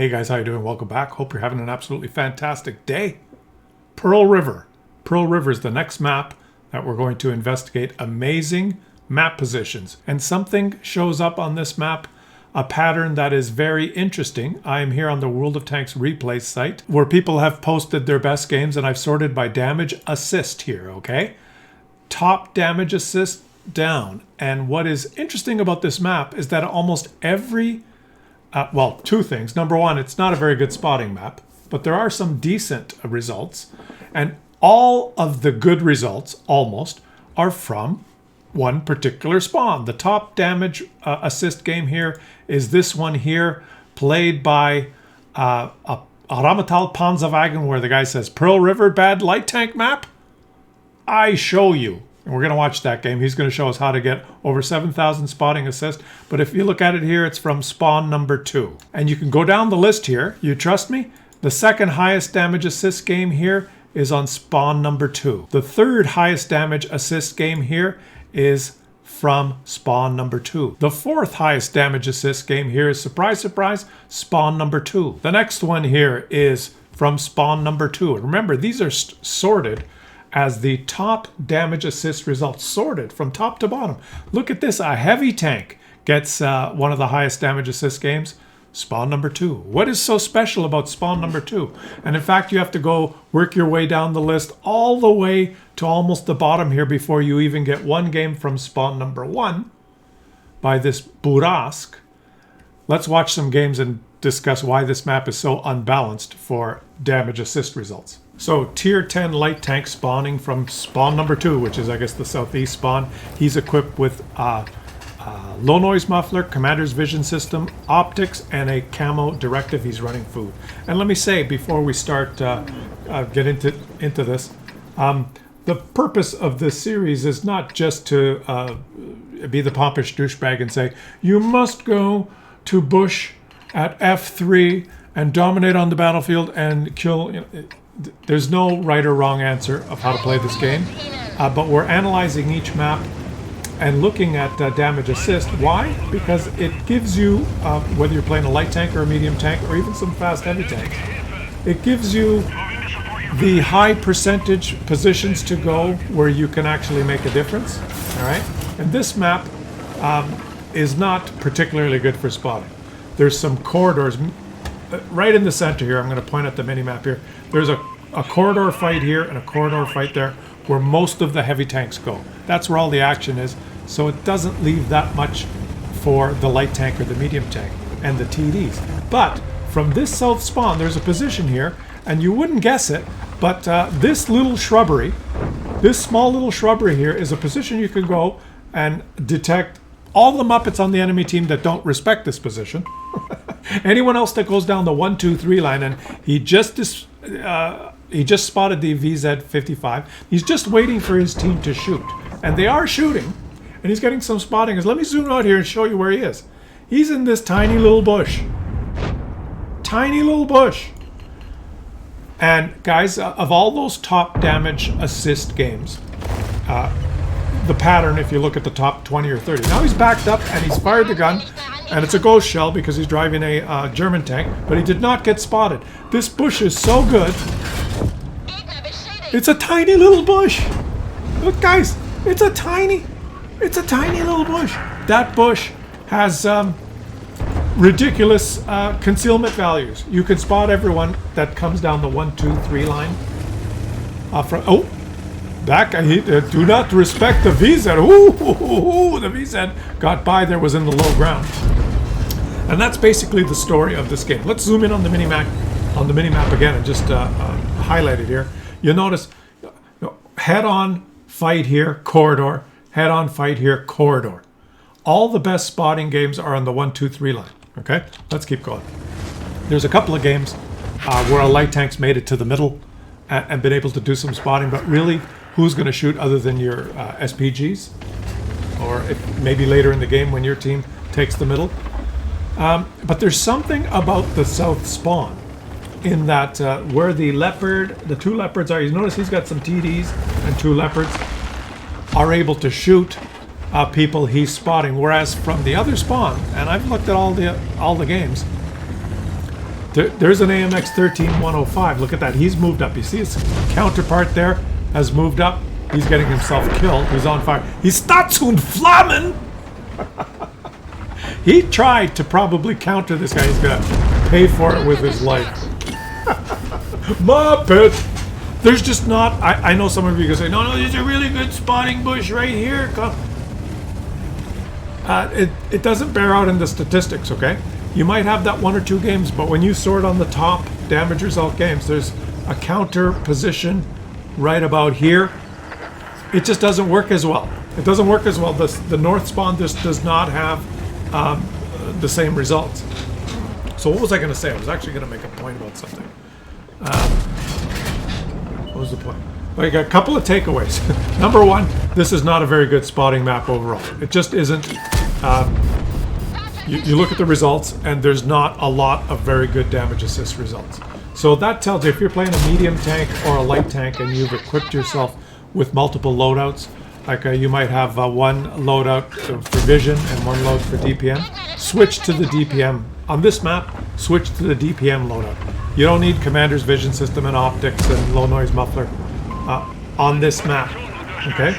Hey guys, how you doing? Welcome back. Hope you're having an absolutely fantastic day. Pearl River. Pearl River is the next map that we're going to investigate. Amazing map positions. And something shows up on this map, a pattern that is very interesting. I am here on the World of Tanks replay site where people have posted their best games, and I've sorted by damage assist here, okay? Top damage assist down. And what is interesting about this map is that almost every well, two things. Number one, it's not a very good spotting map, but there are some decent results. And all of the good results, almost, are from one particular spawn. The top damage assist game here is this one here, played by a Rheinmetall Panzerwagen, where the guy says, Pearl River, bad light tank map? I show you. And we're going to watch that game. He's going to show us how to get over 7,000 spotting assist. But if you look at it here, it's from spawn number 2. And you can go down the list here. You trust me? The second highest damage assist game here is on spawn number 2. The third highest damage assist game here is from spawn number 2. The fourth highest damage assist game here is, surprise, surprise, spawn number 2. The next one here is from spawn number 2. And remember, these are sorted as the top damage assist results, sorted from top to bottom. Look at this, a heavy tank gets one of the highest damage assist games, spawn number 2. What is so special about spawn number 2? And in fact, you have to go work your way down the list all the way to almost the bottom here before you even get one game from spawn number 1 by this Burask. Let's watch some games and discuss why this map is so unbalanced for damage assist results. So tier 10 light tank spawning from spawn number 2, which is, I guess, the southeast spawn. He's equipped with low noise muffler, commander's vision system, optics, and a camo directive. He's running food. And let me say, before we start get into this, the purpose of this series is not just to be the pompous douchebag and say, you must go to bush at F3 and dominate on the battlefield and kill. There's no right or wrong answer of how to play this game, but we're analyzing each map and looking at damage assist. Why? Because it gives you, whether you're playing a light tank or a medium tank or even some fast heavy tanks, it gives you the high percentage positions to go where you can actually make a difference. All right, and this map is not particularly good for spotting. There's some corridors right in the center here. I'm going to point at the mini map here. There's a corridor fight here and a corridor fight there where most of the heavy tanks go. That's where all the action is. So it doesn't leave that much for the light tank or the medium tank and the TDs. But from this south spawn, there's a position here, and you wouldn't guess it, but this little shrubbery, this small little shrubbery here is a position you can go and detect all the Muppets on the enemy team that don't respect this position. Anyone else that goes down the 1, 2, 3 line, and he just spotted the VZ-55. He's just waiting for his team to shoot, and they are shooting, and he's getting some spotting. Let me zoom out here and show you where he is. He's in this tiny little bush. Tiny little bush. And guys, of all those top damage assist games, the pattern, if you look at the top 20 or 30. Now he's backed up and he's fired the gun, and it's a ghost shell because he's driving a German tank, but he did not get spotted. This bush is so good. It's a tiny little bush. Look, guys, it's a tiny little bush. That bush has ridiculous concealment values. You can spot everyone that comes down the 1, 2, 3 line. That guy, do not respect the VZ. Ooh, the VZ got by there, was in the low ground. And that's basically the story of this game. Let's zoom in on the mini-map again and just highlight it here. You'll notice head-on fight here, corridor. Head-on fight here, corridor. All the best spotting games are on the 1, 2, 3 line. Okay, let's keep going. There's a couple of games where a light tank's made it to the middle and been able to do some spotting, but really, who's going to shoot other than your SPGs? Or maybe later in the game when your team takes the middle. But there's something about the south spawn in that where the two leopards are. You notice he's got some TDs and 2 leopards are able to shoot people he's spotting. Whereas from the other spawn, and I've looked at all the games, There's an AMX 13105. Look at that. He's moved up. You see his counterpart there has moved up. He's getting himself killed. He's on fire. He's Statsun Flammen! He tried to probably counter this guy. He's going to pay for it with his life. Muppet! There's just not... I know some of you can say, no, there's a really good spotting bush right here. Come. It doesn't bear out in the statistics, okay? You might have that 1 or 2 games, but when you sort on the top damage result games, there's a counter position right about here. It just doesn't work as well. It doesn't work as well. The north spawn just does not have the same results. So what was I going to say? I was actually going to make a point about something. What was the point? Well, you got a couple of takeaways. Number one, this is not a very good spotting map overall. It just isn't. You look at the results, and there's not a lot of very good damage assist results. So that tells you if you're playing a medium tank or a light tank and you've equipped yourself with multiple loadouts, like you might have one loadout for vision and one load for DPM, switch to the DPM. On this map, switch to the DPM loadout. You don't need commander's vision system and optics and low noise muffler on this map, okay?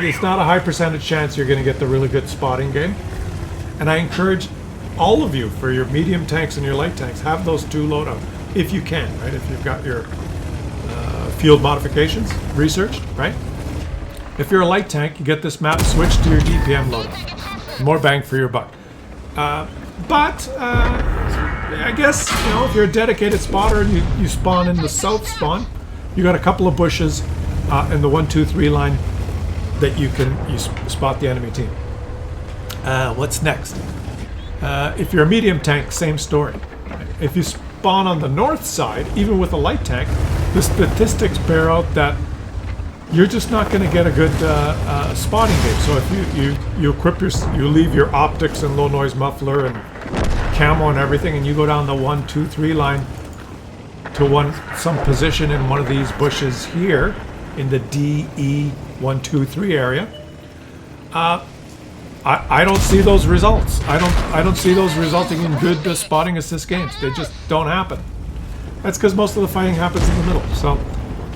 It's not a high percentage chance you're going to get the really good spotting game. And I encourage all of you, for your medium tanks and your light tanks, have those 2 loadouts if you can, right? If you've got your field modifications researched, right? If you're a light tank, you get this map, switch to your DPM loadout. More bang for your buck. But I guess, you know, if you're a dedicated spotter and you spawn in the south spawn, you got a couple of bushes in the 1, 2, 3 line that you spot the enemy team. What's next? If you're a medium tank, same story. If you spawn on the north side, even with a light tank, the statistics bear out that you're just not going to get a good spotting game. So if you equip you leave your optics and low noise muffler and camo and everything, and you go down the 1, 2, 3 line to some position in one of these bushes here in the DE 1, 2, 3 area. I don't see those results. I don't see those resulting in good spotting assist games. They just don't happen. That's because most of the fighting happens in the middle. So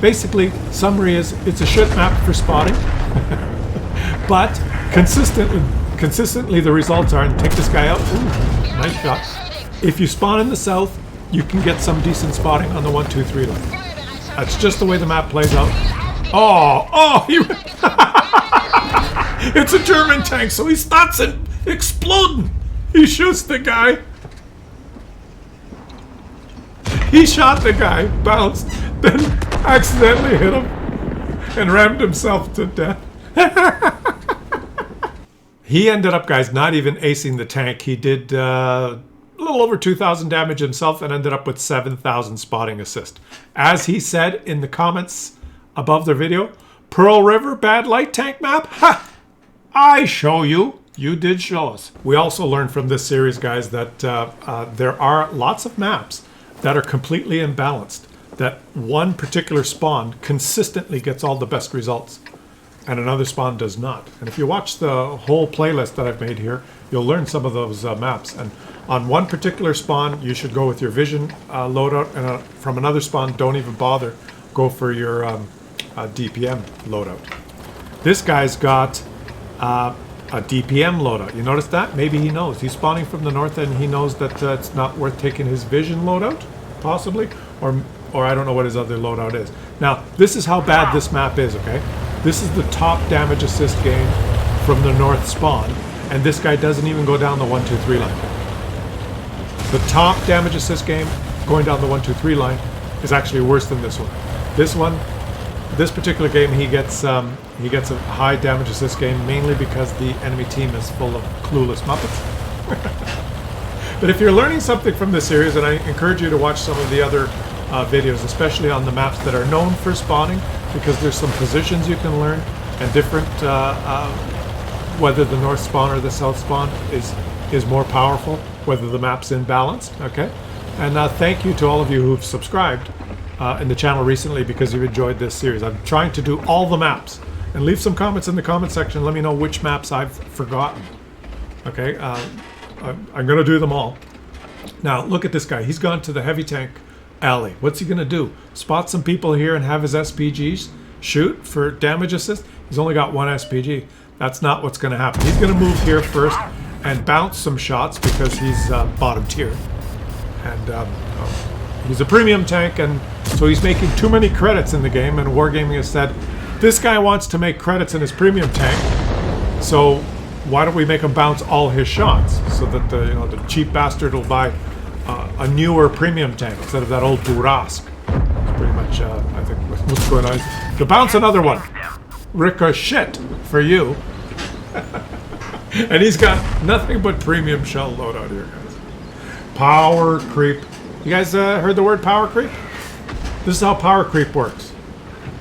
basically, summary is it's a shit map for spotting, but consistently the results are, and take this guy out. Ooh, nice shot. If you spawn in the south, you can get some decent spotting on the 1, 2, 3 line. That's just the way the map plays out. It's a German tank, so he starts exploding. He shoots the guy. He shot the guy, bounced, then accidentally hit him, and rammed himself to death. He ended up, guys, not even acing the tank. He did a little over 2,000 damage himself and ended up with 7,000 spotting assist. As he said in the comments above the video, Pearl River, bad light tank map? Ha! I show you. You did show us. We also learned from this series, guys, that there are lots of maps that are completely imbalanced. That one particular spawn consistently gets all the best results, and another spawn does not. And if you watch the whole playlist that I've made here, you'll learn some of those maps. And on one particular spawn, you should go with your vision loadout, and from another spawn, don't even bother. Go for your DPM loadout. This guy's got a DPM loadout. You notice that? Maybe he knows. He's spawning from the north and he knows that it's not worth taking his vision loadout, possibly, or I don't know what his other loadout is. Now, this is how bad this map is, okay? This is the top damage assist game from the north spawn, and this guy doesn't even go down the 1, 2, 3 line. The top damage assist game going down the 1, 2, 3 line is actually worse than this one. This particular game, he gets a high damage assist game, mainly because the enemy team is full of clueless Muppets. But if you're learning something from this series, and I encourage you to watch some of the other videos, especially on the maps that are known for spawning, because there's some positions you can learn, and different, whether the north spawn or the south spawn is more powerful, whether the map's in balance, okay? And thank you to all of you who've subscribed in the channel recently because you've enjoyed this series. I'm trying to do all the maps, and leave some comments in the comment section. Let me know which maps I've forgotten. Okay, I'm going to do them all. Now, look at this guy. He's gone to the heavy tank alley. What's he going to do? Spot some people here and have his SPGs shoot for damage assist? He's only got one SPG. That's not what's going to happen. He's going to move here first and bounce some shots because he's bottom tier. And he's a premium tank, and so he's making too many credits in the game, and Wargaming has said, this guy wants to make credits in his premium tank, so why don't we make him bounce all his shots so that the cheap bastard will buy a newer premium tank instead of that old Burask. It's pretty much, I think, what's going on. To bounce another one. Ricochet for you. And he's got nothing but premium shell loadout here, guys. Power creep. You guys heard the word power creep? This is how power creep works.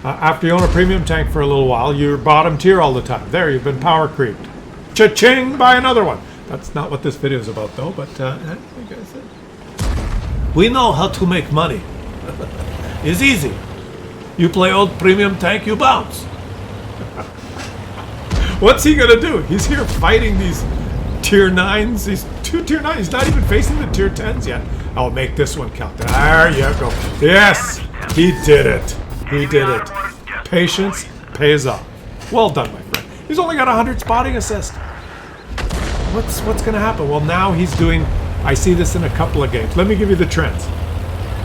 After you own a premium tank for a little while, you're bottom tier all the time. There, you've been power creeped. Cha-ching, buy another one. That's not what this video is about, though, but like I said, we know how to make money. It's easy. You play old premium tank, you bounce. What's he gonna do? He's here fighting these tier 9s, these 2 tier 9s. He's not even facing the tier 10s yet. I'll make this one count. There you go. Yes, he did it. He did it. Patience pays off. Well done, my friend. He's only got 100 spotting assist. What's gonna happen? Well, now he's doing, I see this in a couple of games. Let me give you the trends.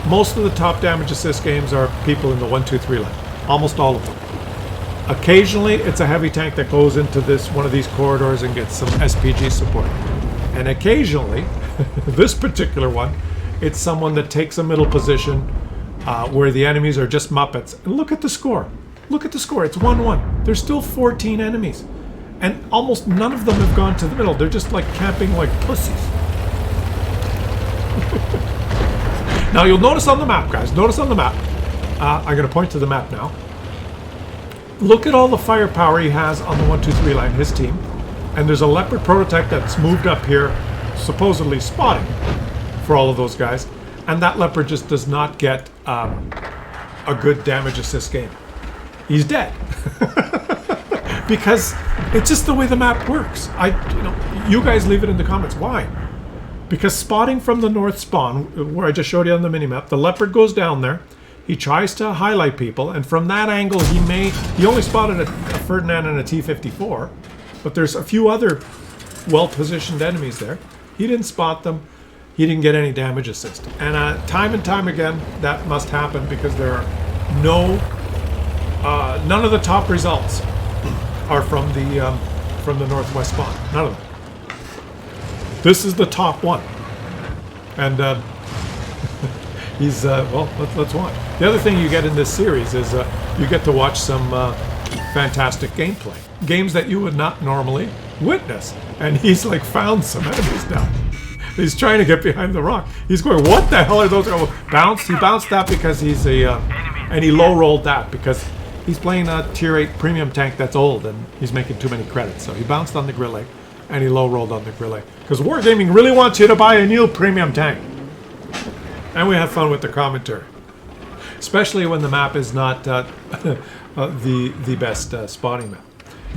Most of the top damage assist games are people in the 1, 2, 3 line. Almost all of them. Occasionally, it's a heavy tank that goes into one of these corridors and gets some SPG support. And occasionally, this particular one, it's someone that takes a middle position where the enemies are just Muppets. And look at the score. Look at the score. It's 1-1. There's still 14 enemies. And almost none of them have gone to the middle. They're just like camping like pussies. Now, you'll notice on the map, guys. Notice on the map. I'm going to point to the map now. Look at all the firepower he has on the 1, 2, 3 line, his team. And there's a Leopard prototype that's moved up here, supposedly spotting for all of those guys. And that Leopard just does not get a good damage assist game. He's dead. Because it's just the way the map works. You guys leave it in the comments. Why? Because spotting from the north spawn, where I just showed you on the minimap, the Leopard goes down there. He tries to highlight people, and from that angle, he only spotted a Ferdinand and a T-54, but there's a few other well-positioned enemies there. He didn't spot them. He didn't get any damage assist. And time and time again, that must happen because there are none of the top results are from the northwest spawn. None of them. This is the top one, and he's well. Let's watch. The other thing you get in this series is you get to watch some fantastic gameplay, games that you would not normally witness. And he's like found some enemies now. He's trying to get behind the rock. He's going, what the hell are those? Oh, bounced. He bounced that because he's and he low rolled that because he's playing a tier 8 premium tank that's old and he's making too many credits. So he bounced on the Grille and he low rolled on the Grille because Wargaming really wants you to buy a new premium tank. And we have fun with the commentary, especially when the map is not the best spotting map.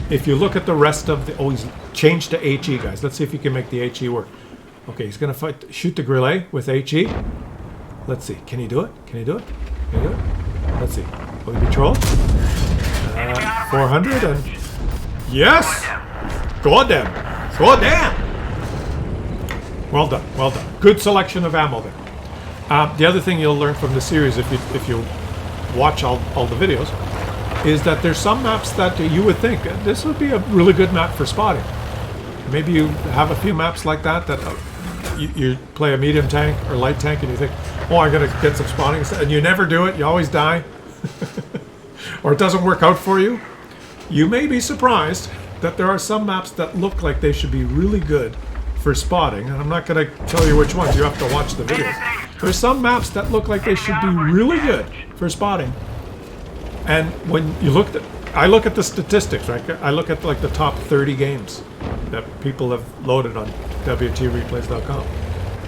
If you look at the rest of the, he's changed to HE, guys. Let's see if you can make the HE work. Okay, he's gonna shoot the Grille with HE. Let's see. Can he do it? Can he do it? Can he do it? Let's see. Will he be trolled? 400 and yes. Goddamn. Goddamn. Well done. Well done. Good selection of ammo there. The other thing you'll learn from the series, if you watch all the videos, is that there's some maps that you would think this would be a really good map for spotting. Maybe you have a few maps like that you play a medium tank or light tank and you think, oh, I gotta get some spotting, and you never do it. You always die, or it doesn't work out for you. You may be surprised that there are some maps that look like they should be really good for spotting, and I'm not going to tell you which ones. You have to watch the videos. There's some maps that look like they should be really good for spotting, and when you I look at the statistics, right? I look at like the top 30 games that people have loaded on WTReplays.com,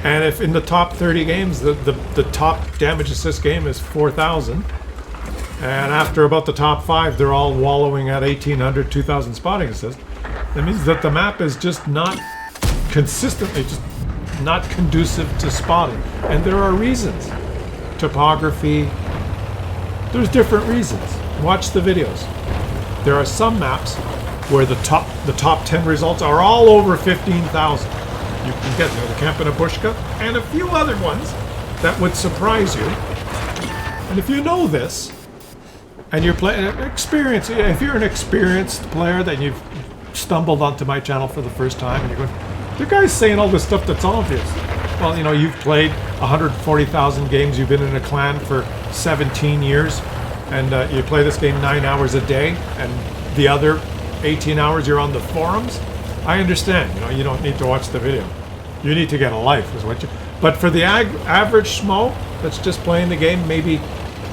and if in the top 30 games the top damage assist game is 4,000, and after about the top 5 they're all wallowing at 1,800, 2,000 spotting assist, that means that the map is just not consistently just not conducive to spotting. And there are reasons. Topography. There's different reasons. Watch the videos. There are some maps where the top 10 results are all over 15,000. You can get there, the Camp in Abushka, and a few other ones that would surprise you. And if you know this, and you're playing experience, if you're an experienced player that you've stumbled onto my channel for the first time, and you're going, the guy's saying all this stuff that's obvious. Well, you know, you've played 140,000 games, you've been in a clan for 17 years, and you play this game 9 hours a day, and the other 18 hours you're on the forums. I understand, you know, you don't need to watch the video. You need to get a life, is what you... But for the average schmo that's just playing the game, maybe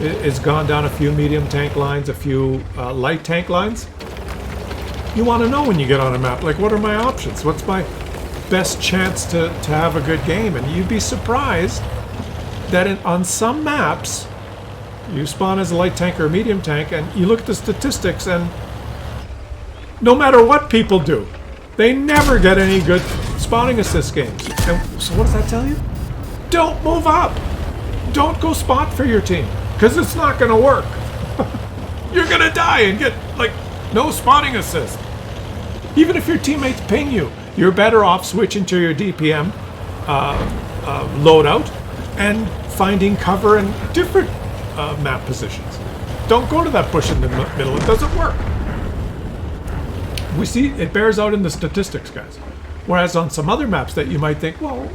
is gone down a few medium tank lines, a few light tank lines, you want to know when you get on a map, like, what are my options? What's my best chance to have a good game? And you'd be surprised that on some maps, you spawn as a light tank or a medium tank, and you look at the statistics, and no matter what people do, they never get any good spawning assist games. And so what does that tell you? Don't move up. Don't go spot for your team, because it's not going to work. You're going to die and get, like, no spotting assist. Even if your teammates ping you, you're better off switching to your DPM loadout and finding cover in different map positions. Don't go to that bush in the middle. It doesn't work. We see it bears out in the statistics, guys. Whereas on some other maps that you might think, well,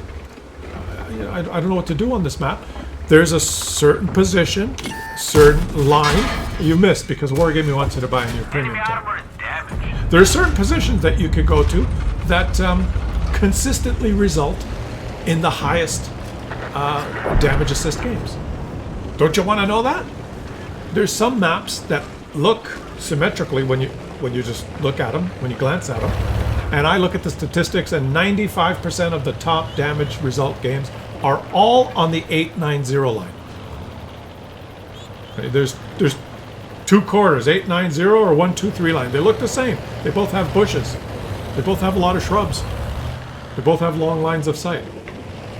I don't know what to do on this map. There's a certain position, certain line you missed because Wargaming wants you to buy in your premium tab. There are certain positions that you could go to that consistently result in the highest damage assist games. Don't you want to know that? There's some maps that look symmetrically when you just look at them, when you glance at them. And I look at the statistics, and 95% of the top damage result games are all on the 890 line. Okay, there's two corridors, 890 or 123 line. They look the same. They both have bushes. They both have a lot of shrubs. They both have long lines of sight.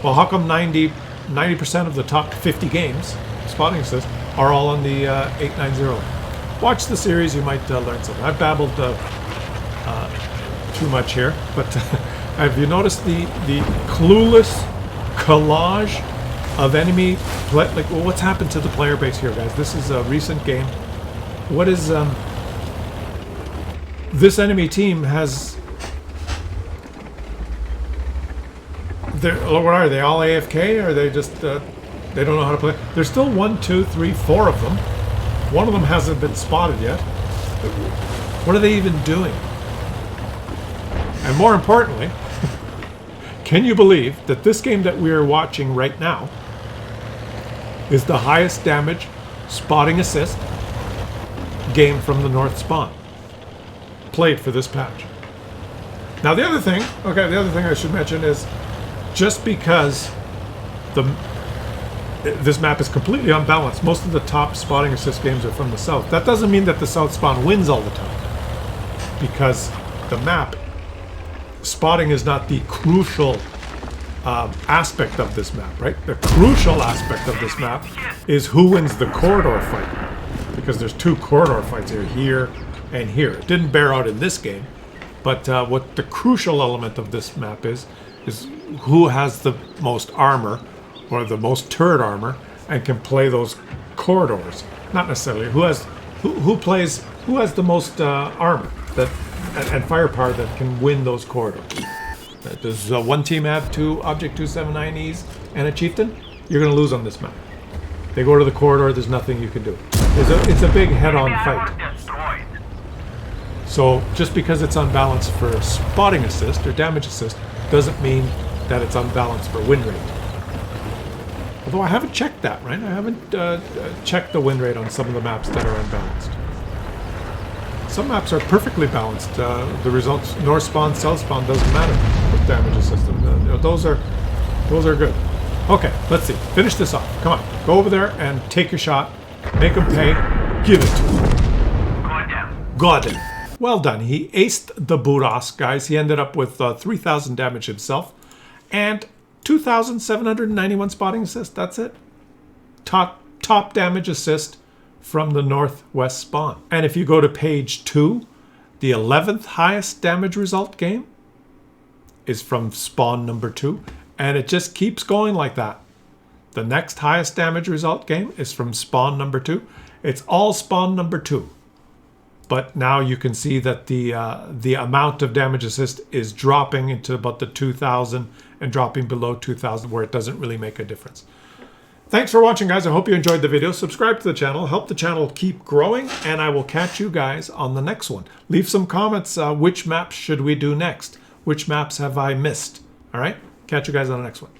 Well, how come 90% of the top 50 games, spotting assist, are all on the 890 line? Watch the series, you might learn something. I've babbled too much here, but have you noticed the clueless collage of enemy play? Like, well, what's happened to the player base here, guys? This is a recent game. What is this enemy team has? What are they? All AFK? Or are they just they don't know how to play? There's still 1, 2, 3, 4 of them. One of them hasn't been spotted yet. What are they even doing? And more importantly, can you believe that this game that we are watching right now is the highest damage spotting assist game from the North Spawn played for this patch? Now the other thing I should mention is, just because this map is completely unbalanced, most of the top spotting assist games are from the south. That doesn't mean that the south spawn wins all the time, because the map spotting is not the crucial aspect of this map, right? The crucial aspect of this map is who wins the corridor fight, because there's two corridor fights here and here. It didn't bear out in this game, but what the crucial element of this map is who has the most armor, or the most turret armor, and can play those corridors. Not necessarily who has the most armor and firepower that can win those corridors. Does one team have two Object 279Es and a chieftain? You're going to lose on this map. They go to the corridor. There's nothing you can do. It's a big head-on fight. So just because it's unbalanced for spotting assist or damage assist doesn't mean that it's unbalanced for win rate. Although I haven't checked that, right? I haven't checked the win rate on some of the maps that are unbalanced. Some maps are perfectly balanced. The results, north spawn, south spawn, doesn't matter with damage system. Those are good. Okay, let's see. Finish this off. Come on, go over there and take your shot. Make him pay. Give it to him. Got him. Well done. He aced the Buras, guys. He ended up with 3,000 damage himself and 2,791 spotting assist. That's it. Top damage assist from the Northwest spawn. And if you go to page 2, the 11th highest damage result game is from spawn number 2. And it just keeps going like that. The next highest damage result game is from spawn number 2. It's all spawn number 2. But now you can see that the amount of damage assist is dropping into about the 2,000 and dropping below 2,000, where it doesn't really make a difference. Thanks for watching, guys. I hope you enjoyed the video. Subscribe to the channel. Help the channel keep growing. And I will catch you guys on the next one. Leave some comments. Which maps should we do next? Which maps have I missed? All right. Catch you guys on the next one.